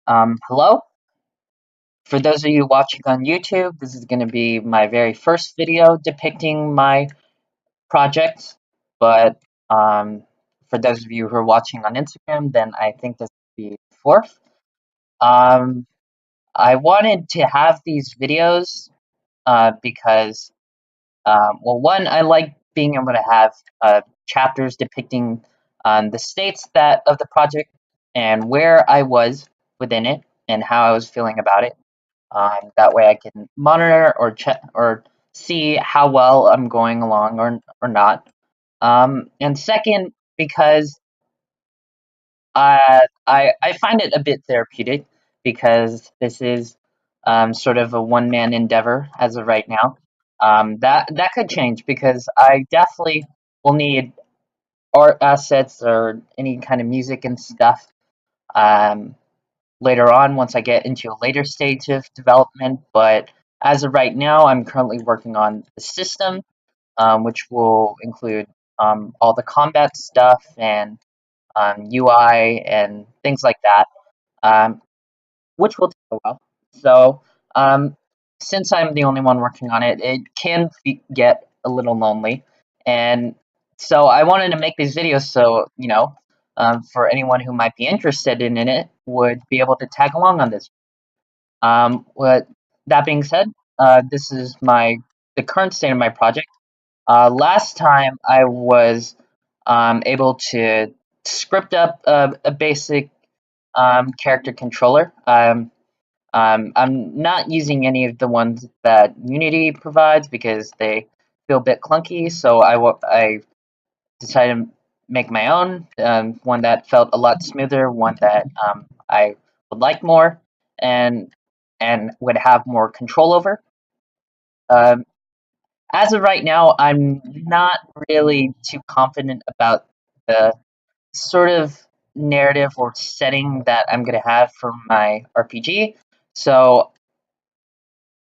Hello. For those of you watching on YouTube, this is going to be my very first video depicting my project. But for those of you who are watching on Instagram, then I think this will be the fourth. Um, I wanted to have these videos because, well, one, I like being able to have chapters depicting the states that of the project and where I was within it and how I was feeling about it. That way I can monitor or check or see how well I'm going along or not. And second, because I find it a bit therapeutic because this is sort of a one man endeavor as of right now. That could change because I definitely will need art assets or any kind of music and stuff. Um, Later on once I get into a later stage of development. But as of right now, I'm currently working on the system, which will include all the combat stuff and UI and things like that, um, which will take a while. So, um, since I'm the only one working on it, it can get a little lonely. And so I wanted to make these videos so, for anyone who might be interested in it would be able to tag along on this. What that being said, this is the current state of my project. Last time I was able to script up a basic character controller. I'm not using any of the ones that Unity provides because they feel a bit clunky. So I decided to make my own, one that felt a lot smoother, one that I would like more, and would have more control over. Um, as of right now, I'm not really too confident about the sort of narrative or setting that I'm going to have for my RPG. So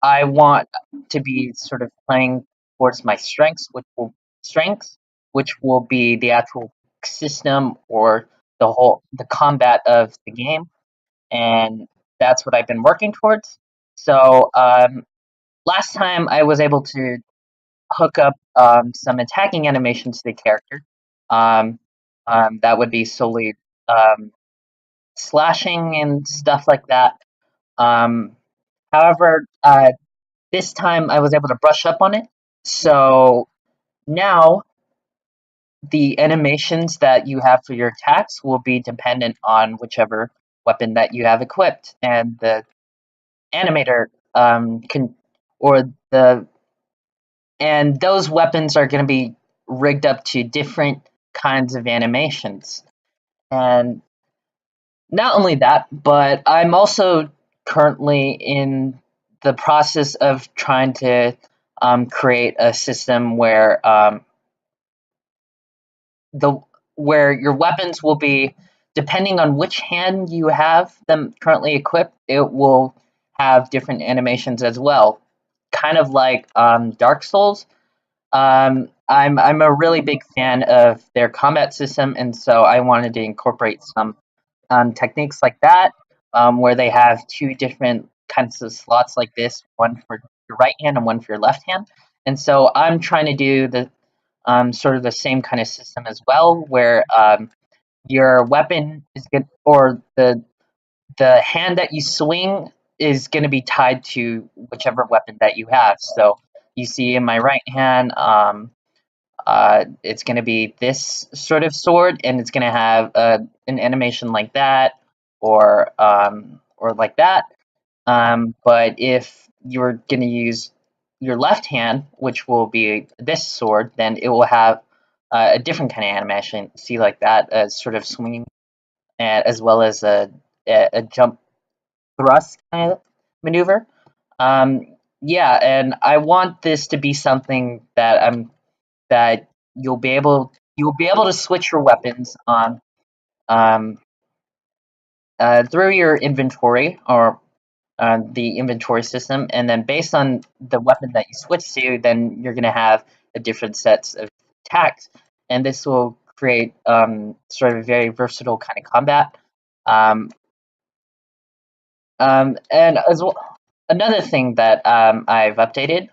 I want to be sort of playing towards my strengths, which will be the actual system or the combat of the game, and that's what I've been working towards. So last time I was able to hook up some attacking animations to the character. Um, that would be solely um, slashing and stuff like that. Um, However, this time I was able to brush up on it. So now the animations that you have for your attacks will be dependent on whichever weapon that you have equipped, and the animator can or the and those weapons are going to be rigged up to different kinds of animations. And not only that, but I'm also currently in the process of trying to create a system the where your weapons will be, depending on which hand you have them currently equipped, it will have different animations as well. Kind of like Dark Souls. I'm a really big fan of their combat system, and so I wanted to incorporate some techniques like that, where they have two different kinds of slots like this, one for your right hand and one for your left hand. And so I'm trying to do the sort of the same kind of system as well, where your weapon is good, or the hand that you swing is going to be tied to whichever weapon that you have. So you see in my right hand, it's going to be this sort of sword, and it's going to have an animation like that, or like that. But if you're going to use your left hand, which will be this sword, then it will have a different kind of animation. See, like that, sort of swinging, as well as a jump thrust kind of maneuver. Um, yeah, and I want this to be something that you'll be able to switch your weapons on um, through your inventory, or the inventory system, and then based on the weapon that you switch to, then you're going to have a different sets of attacks, and this will create sort of a very versatile kind of combat. Um, And as well, another thing that I've updated,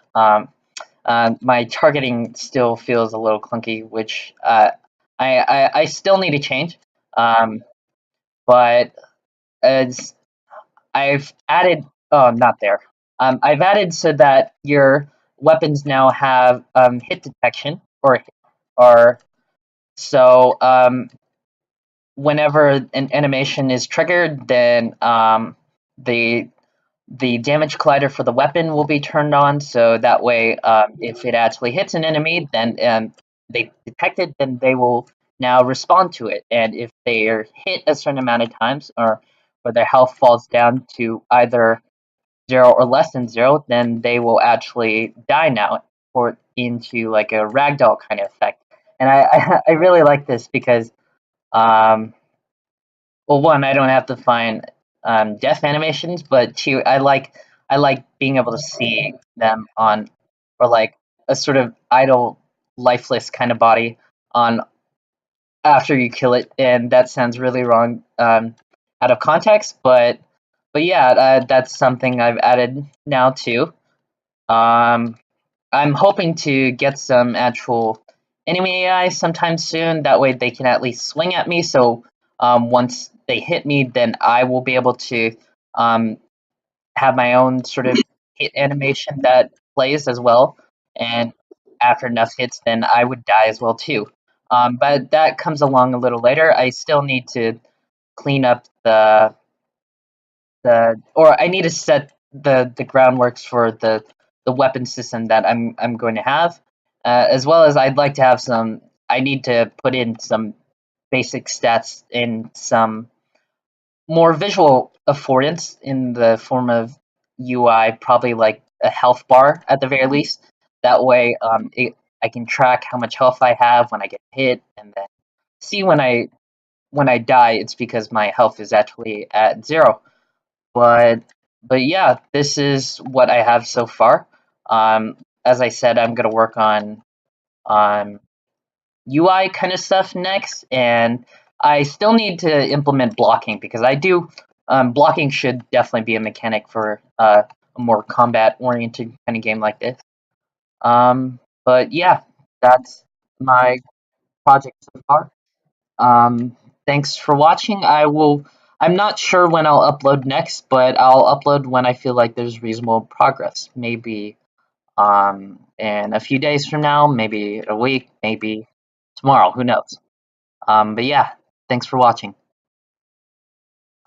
my targeting still feels a little clunky, which I still need to change. Um, but as I've added, oh, not there. I've added so that your weapons now have hit detection, or so whenever an animation is triggered, then the the damage collider for the weapon will be turned on. So that way, if it actually hits an enemy, then they detect it, then they will now respond to it. And if they are hit a certain amount of times, or their health falls down to either 0 or less than 0, then they will actually die now, or into like a ragdoll kind of effect. And I really like this because um, well, one, I don't have to find death animations, but two, I like being able to see them on, or like a sort of idle, lifeless kind of body on after you kill it, and that sounds really wrong out of context, but yeah, that's something I've added now too. Um, I'm hoping to get some actual enemy AI sometime soon. That way they can at least swing at me. So once they hit me, then I will be able to um, have my own sort of hit animation that plays as well. And after enough hits, then I would die as well too. But that comes along a little later. I still need to clean up or I need to set the groundworks for the weapon system that I'm going to have, as well as I'd like to have some. I need to put in some basic stats in some more visual affordance in the form of UI, probably like a health bar at the very least. That way, I can track how much health I have when I get hit, and then see when I die, it's because my health is actually at 0. But but yeah, this is what I have so far. As I said, I'm gonna work on UI kind of stuff next, and I still need to implement blocking because I do. Blocking should definitely be a mechanic for a more combat oriented kind of game like this. But yeah, that's my project so far. Um, Thanks for watching. I'm not sure when I'll upload next, but I'll upload when I feel like there's reasonable progress. Maybe in a few days from now, maybe a week, maybe tomorrow. Who knows? But yeah, thanks for watching.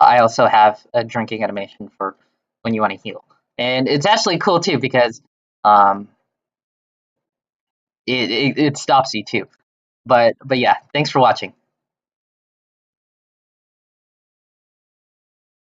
I also have a drinking animation for when you want to heal, and it's actually cool too because um, it stops you too. But yeah, thanks for watching.